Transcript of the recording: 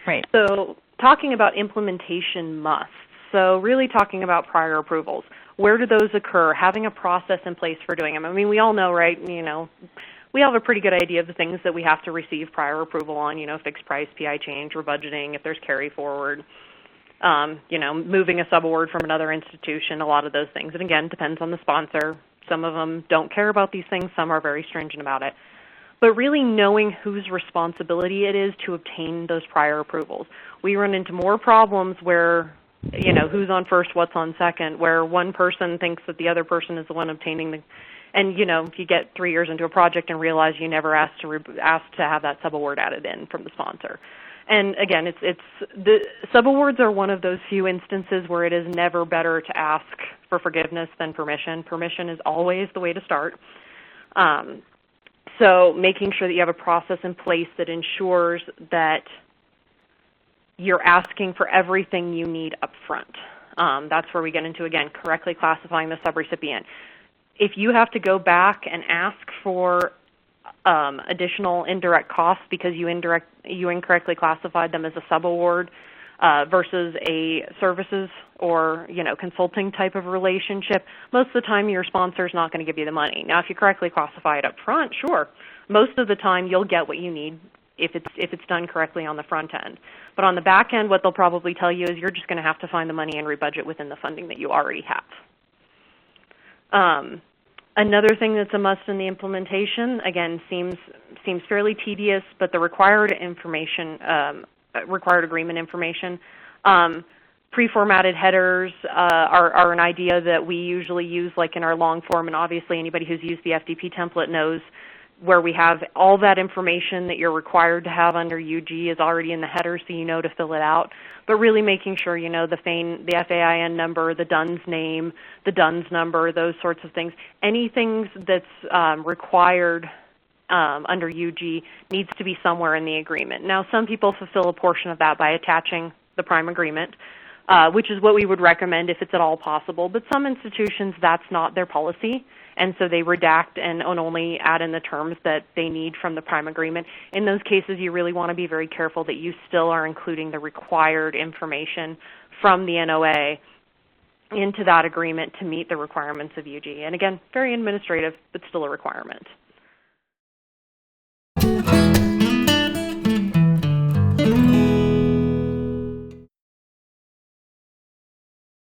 Right. So talking about implementation musts, so really talking about prior approvals. Where do those occur? Having a process in place for doing them. I mean, we all know, right, we have a pretty good idea of the things that we have to receive prior approval on, fixed price, PI change, rebudgeting, if there's carry forward, moving a subaward from another institution, a lot of those things. And again, depends on the sponsor. Some of them don't care about these things. Some are very stringent about it. But really knowing whose responsibility it is to obtain those prior approvals. We run into more problems where, who's on first, what's on second, where one person thinks that the other person is the one obtaining the, and, you get 3 years into a project and realize you never asked to have that subaward added in from the sponsor. And again, the subawards are one of those few instances where it is never better to ask for forgiveness than permission. Permission is always the way to start. So making sure that you have a process in place that ensures that you're asking for everything you need up front. That's where we get into, again, correctly classifying the subrecipient. If you have to go back and ask for additional indirect costs because you incorrectly classified them as a subaward versus a services or consulting type of relationship, most of the time your sponsor is not going to give you the money. Now, if you correctly classify it up front, sure, most of the time you'll get what you need if it's done correctly on the front end. But on the back end, what they'll probably tell you is you're just going to have to find the money and rebudget within the funding that you already have. Another thing that's a must in the implementation, again, seems fairly tedious, but the required information, required agreement information, pre-formatted headers are an idea that we usually use, like in our long form, and obviously anybody who's used the FDP template knows where we have all that information that you're required to have under UG is already in the header, so you know to fill it out. But really making sure you know the FAIN number, the DUNS name, the DUNS number, those sorts of things. Anything that's required under UG needs to be somewhere in the agreement. Now, some people fulfill a portion of that by attaching the prime agreement, which is what we would recommend if it's at all possible. But some institutions, that's not their policy. And so they redact and only add in the terms that they need from the prime agreement. In those cases, you really want to be very careful that you still are including the required information from the NOA into that agreement to meet the requirements of UG. And again, very administrative, but still a requirement.